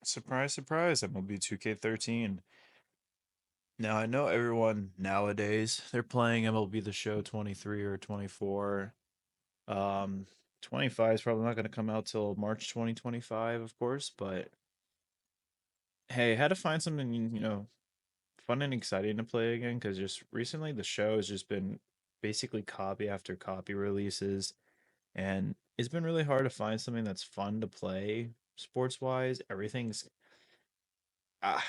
Surprise, surprise, MLB 2K13. Now, I know everyone nowadays, they're playing MLB The Show 23 or 24. Um, 25 is probably not going to come out till March 2025, of course, but hey, had to find something, fun and exciting to play again because just recently the show has just been basically copy after copy releases, and it's been really hard to find something that's fun to play sports wise. Everything's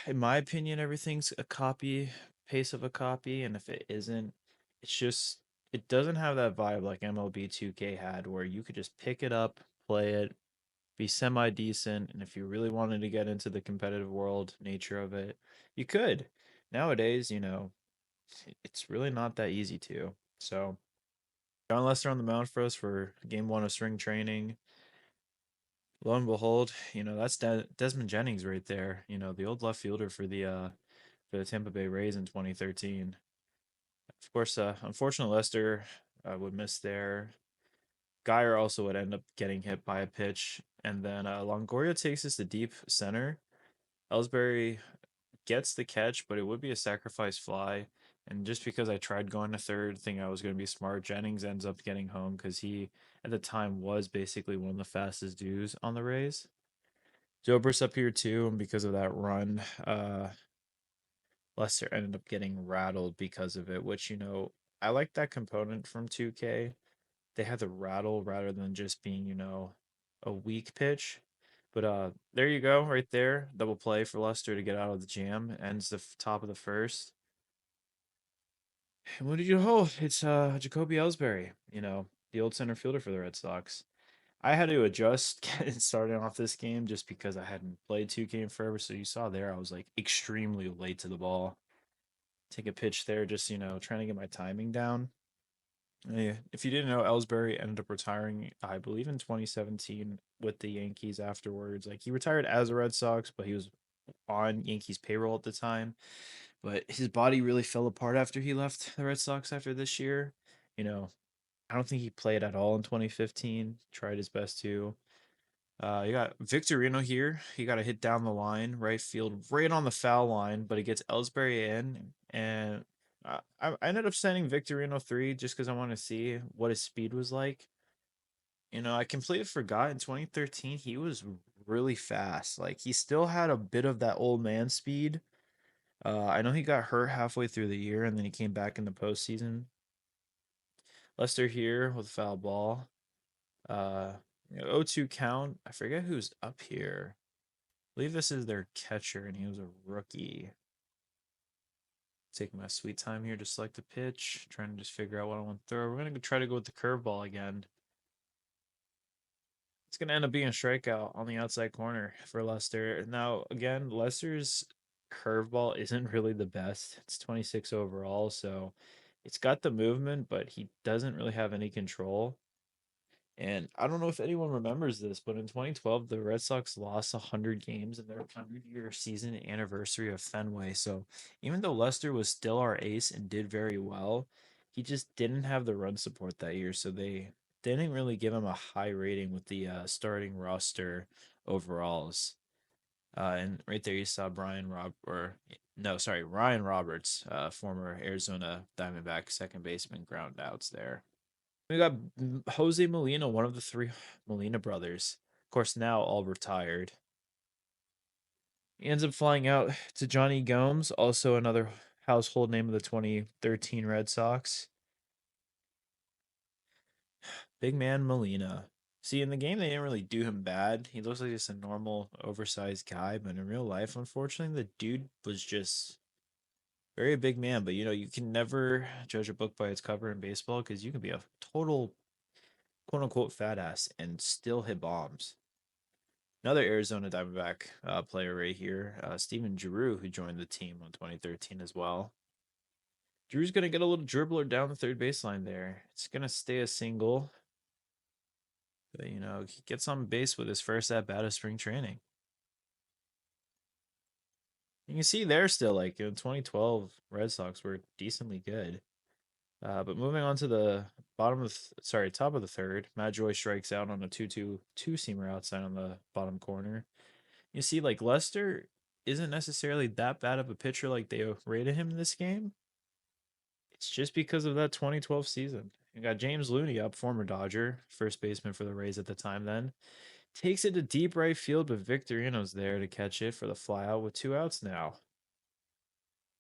in my opinion, everything's a copy, paste of a copy, and if it isn't, it's just it doesn't have that vibe like MLB 2K had, where you could just pick it up, play it, be semi decent, and if you really wanted to get into the competitive world nature of it, you could. Nowadays, it's really not that easy to. So, John Lester on the mound for us for game one of spring training. Lo and behold, that's Desmond Jennings right there. The old left fielder for the Tampa Bay Rays in 2013. Of course, unfortunately, Lester would miss there. Geyer also would end up getting hit by a pitch, and then Longoria takes us to deep center. Ellsbury gets the catch, but it would be a sacrifice fly. And just because I tried going to third, thinking I was going to be smart, Jennings ends up getting home because he, at the time, was basically one of the fastest dudes on the Rays. Jober's up here too, and because of that run, Lester ended up getting rattled because of it, which, I like that component from 2K. They had the rattle rather than just being, a weak pitch. But there you go, right there. Double play for Lester to get out of the jam. Ends the top of the first. And what did you hold? It's Jacoby Ellsbury, the old center fielder for the Red Sox. I had to adjust getting started off this game just because I hadn't played 2K in forever. So you saw there, I was like extremely late to the ball. Take a pitch there, just trying to get my timing down. Yeah. If you didn't know, Ellsbury ended up retiring, I believe, in 2017 with the Yankees afterwards. Like he retired as a Red Sox, but he was on Yankees payroll at the time. But his body really fell apart after he left the Red Sox after this year. You know, I don't think he played at all in 2015. Tried his best to. You got Victorino here. He got a hit down the line, right field, right on the foul line, but he gets Ellsbury in, and I ended up sending Victorino three just because I want to see what his speed was like. I completely forgot in 2013 he was really fast. Like he still had a bit of that old man speed. I know he got hurt halfway through the year, and then he came back in the postseason. Lester here with a foul ball. Uh, 0-2 count. I forget who's up here. Believe this is their catcher, and he was a rookie. Taking my sweet time here to select the pitch, trying to just figure out what I want to throw. We're gonna try to go with the curveball again. It's gonna end up being a strikeout on the outside corner for Lester. Now, again, Lester's curveball isn't really the best. It's 26 overall, so it's got the movement, but he doesn't really have any control. And I don't know if anyone remembers this, but in 2012, the Red Sox lost 100 games in their 100-year season anniversary of Fenway. So even though Lester was still our ace and did very well, he just didn't have the run support that year. So they didn't really give him a high rating with the starting roster overalls. And right there, you saw Ryan Roberts, former Arizona Diamondback second baseman, ground outs there. We got Jose Molina, one of the three Molina brothers. Of course, now all retired. He ends up flying out to Johnny Gomes, also another household name of the 2013 Red Sox. Big man Molina. See, in the game, they didn't really do him bad. He looks like just a normal, oversized guy, but in real life, unfortunately, the dude was just very big man. But you can never judge a book by its cover in baseball because you can be a total quote unquote fat ass and still hit bombs. Another Arizona Diamondback player right here, Steven Giroux, who joined the team in 2013 as well. Drew's going to get a little dribbler down the third baseline there. It's going to stay a single. But, he gets on base with his first at bat of spring training. You can see there still, like in 2012, Red Sox were decently good. But moving on to the top of the third, Matt Joy strikes out on a 2-2 two-seamer outside on the bottom corner. You see, like Lester isn't necessarily that bad of a pitcher like they rated him in this game. It's just because of that 2012 season. You got James Looney up, former Dodger, first baseman for the Rays at the time then. Takes it to deep right field, but Victorino's there to catch it for the flyout with two outs now.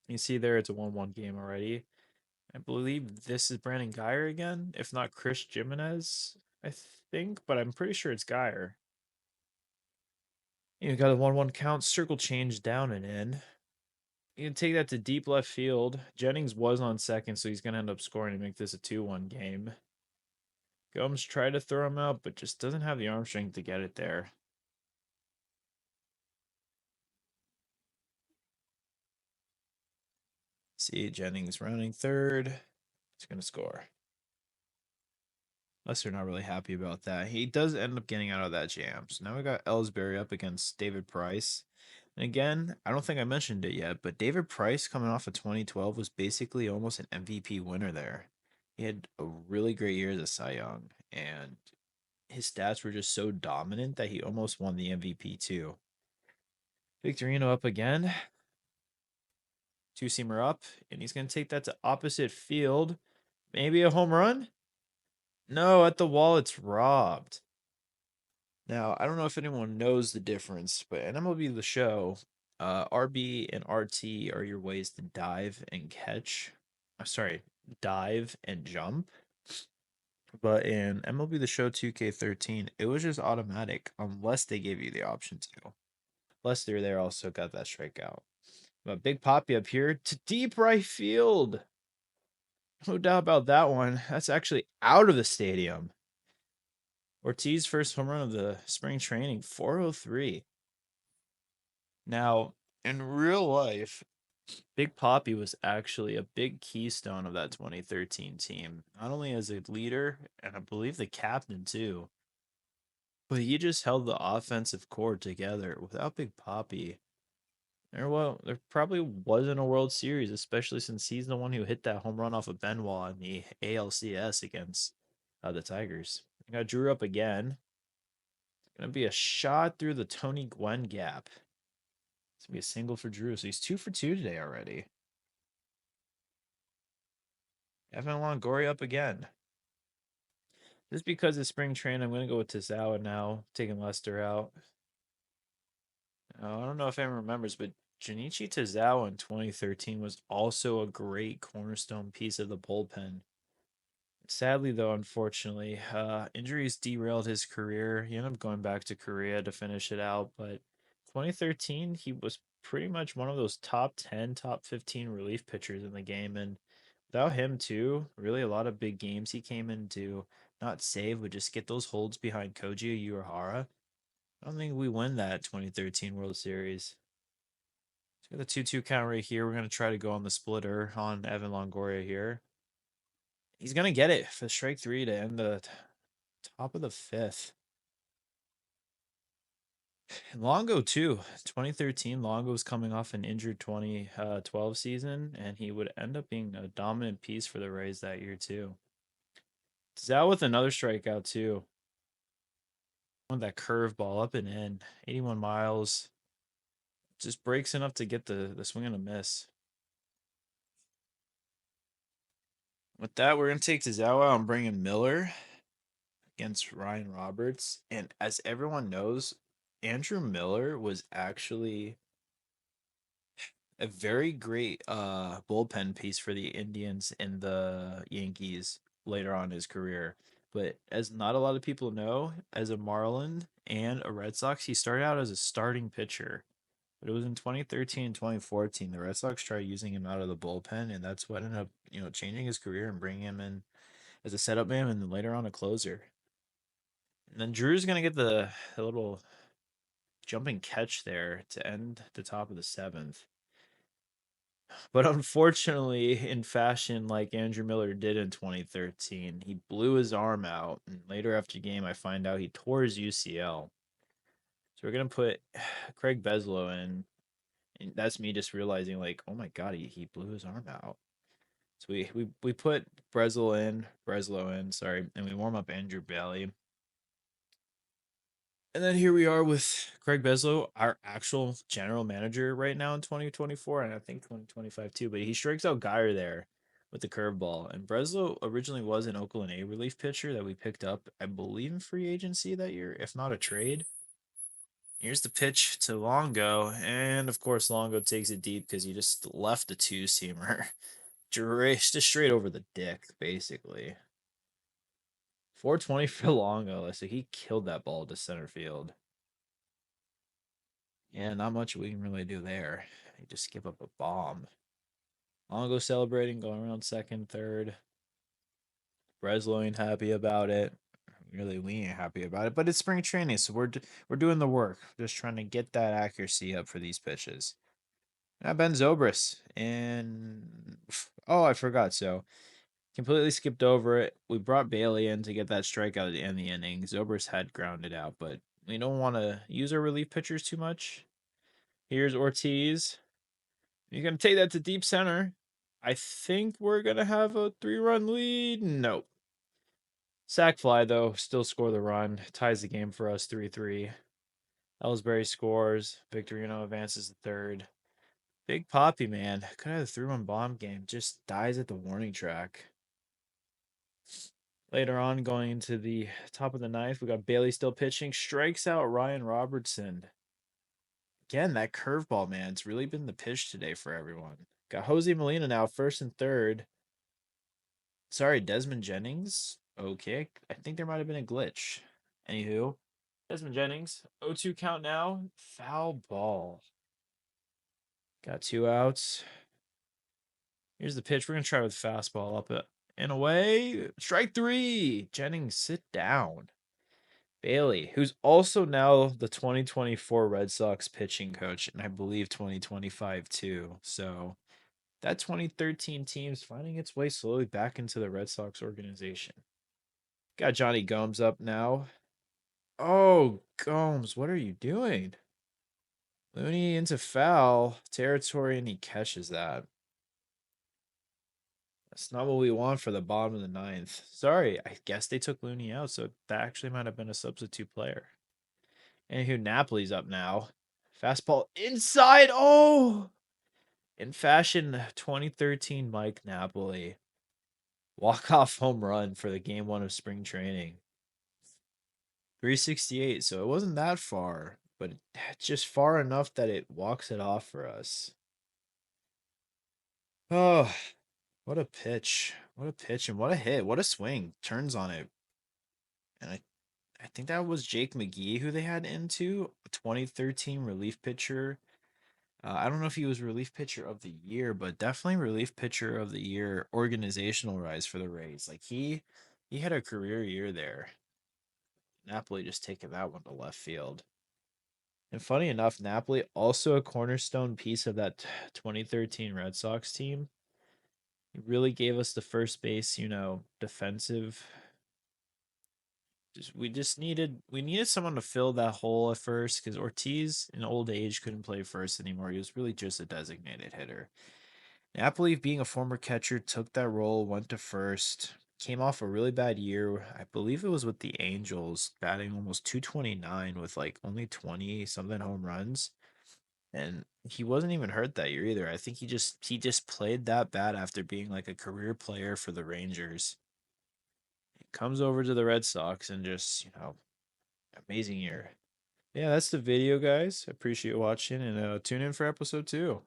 You see there it's a 1-1 game already. I believe this is Brandon Geyer again, if not Chris Jimenez, I think, but I'm pretty sure it's Geyer. You got a 1-1 count, circle change down and in. You can take that to deep left field. Jennings was on second, so he's going to end up scoring to make this a 2-1 game. Gomes tried to throw him out, but just doesn't have the arm strength to get it there. See, Jennings rounding third. He's going to score. Lester not really happy about that. He does end up getting out of that jam. So now we got Ellsbury up against David Price. And again, I don't think I mentioned it yet, but David Price coming off of 2012 was basically almost an MVP winner there. He had a really great year as a Cy Young, and his stats were just so dominant that he almost won the MVP too. Victorino up again. Two seamer up, and he's going to take that to opposite field. Maybe a home run? No, at the wall, it's robbed. Now, I don't know if anyone knows the difference, but in MLB The Show, RB and RT are your ways to dive and catch. Sorry, dive and jump. But in MLB The Show 2K13, it was just automatic unless they gave you the option to. Lester there also got that strikeout. But Big Poppy up here to deep right field. No doubt about that one. That's actually out of the stadium. Ortiz first home run of the spring training, 403. Now, in real life, Big Poppy was actually a big keystone of that 2013 team, not only as a leader and I believe the captain too, but he just held the offensive core together. Without Big Poppy, there probably wasn't a World Series, especially since he's the one who hit that home run off of Benoit in the ALCS against the Tigers. Got Drew up again. Gonna be a shot through the Tony Gwynn gap. It's gonna be a single for Drew, so he's 2 for 2 today already. Evan Longoria up again. Just because it's spring training, I'm gonna go with Tazawa now, taking Lester out. I don't know if anyone remembers, but Junichi Tazawa in 2013 was also a great cornerstone piece of the bullpen. Sadly, though, unfortunately, injuries derailed his career. He ended up going back to Korea to finish it out. But 2013, he was pretty much one of those top 10, top 15 relief pitchers in the game. And without him, too, really a lot of big games he came in to not save, but just get those holds behind Koji Uehara. I don't think we win that 2013 World Series. So the 2-2 count right here. We're going to try to go on the splitter on Evan Longoria here. He's gonna get it for strike three to end the top of the fifth. Longo too. 2013, Longo was coming off an injured 2012 season, and he would end up being a dominant piece for the Rays that year too. Zhao with another strikeout too. With that curveball up and in, 81 miles. Just breaks enough to get the swing and a miss. With that, we're gonna take Tazawa and bring in Miller against Ryan Roberts. And as everyone knows, Andrew Miller was actually a very great bullpen piece for the Indians and the Yankees later on in his career. But as not a lot of people know, as a Marlin and a Red Sox, he started out as a starting pitcher. But it was in 2013 and 2014 the Red Sox tried using him out of the bullpen, and that's what ended up, changing his career and bringing him in as a setup man and then later on a closer. And then Drew's gonna get the little jumping catch there to end the top of the seventh. But unfortunately, in fashion like Andrew Miller did in 2013, he blew his arm out. And later after game, I find out he tore his UCL. So we're going to put Craig Beslow in. And that's me just realizing, like, oh my God, he blew his arm out. So we put Breslow in, sorry, and we warm up Andrew Bailey. And then here we are with Craig Beslow, our actual general manager right now in 2024, and I think 2025 too. But he strikes out Geyer there with the curveball. And Breslow originally was an Oakland A relief pitcher that we picked up, I believe, in free agency that year, if not a trade. Here's the pitch to Longo, and of course Longo takes it deep because he just left the two seamer, just straight over the dick, basically. 420 for Longo, so he killed that ball to center field. Yeah, not much we can really do there. You just skip up a bomb. Longo celebrating, going around second, third. Breslow ain't happy about it. Really, we ain't happy about it. But it's spring training, so we're doing the work, just trying to get that accuracy up for these pitches. Now Ben Zobrist, and oh, I forgot. So completely skipped over it. We brought Bailey in to get that strikeout at the end of the inning. Zobrist had grounded out, but we don't want to use our relief pitchers too much. Here's Ortiz. You're going to take that to deep center. I think we're going to have a 3-run lead. Nope. Sack fly, though, still score the run. Ties the game for us 3-3. Ellsbury scores. Victorino advances to third. Big Poppy, man. Could have a 3-run bomb game. Just dies at the warning track. Later on, going into the top of the ninth, we got Bailey still pitching. Strikes out Ryan Robertson. Again, that curveball, man. It's really been the pitch today for everyone. Got Jose Molina now, first and third. Sorry, Desmond Jennings. Okay, I think there might have been a glitch. Anywho, Desmond Jennings, 0-2 count now. Foul ball. Got 2 outs. Here's the pitch. We're going to try with fastball up it and away. Strike three. Jennings, sit down. Bailey, who's also now the 2024 Red Sox pitching coach, and I believe 2025 too. So that 2013 team's finding its way slowly back into the Red Sox organization. Got Johnny Gomes up now. Oh, Gomes, what are you doing? Looney into foul territory, and he catches that. That's not what we want for the bottom of the ninth. Sorry, I guess they took Looney out, so that actually might have been a substitute player. Anywho, Napoli's up now. Fastball inside. Oh! In fashion, 2013 Mike Napoli. Walk-off home run for the game one of spring training. 368, so it wasn't that far, but just far enough that it walks it off for us. Oh, what a pitch. What a pitch and what a hit. What a swing. Turns on it. And I think that was Jake McGee who they had into, a 2013 relief pitcher. I don't know if he was relief pitcher of the year, but definitely relief pitcher of the year organizational rise for the Rays. Like he had a career year there. Napoli just taking that one to left field. And funny enough, Napoli also a cornerstone piece of that 2013 Red Sox team. He really gave us the first base, defensive. We needed someone to fill that hole at first because Ortiz in old age couldn't play first anymore. He was really just a designated hitter. Napoli, being a former catcher, took that role, went to first, came off a really bad year. I believe it was with the Angels, batting almost 229 with like only 20 something home runs. And he wasn't even hurt that year either. I think he just played that bad after being like a career player for the Rangers. He comes over to the Red Sox and just, amazing year. Yeah, that's the video, guys. Appreciate watching and tune in for episode 2.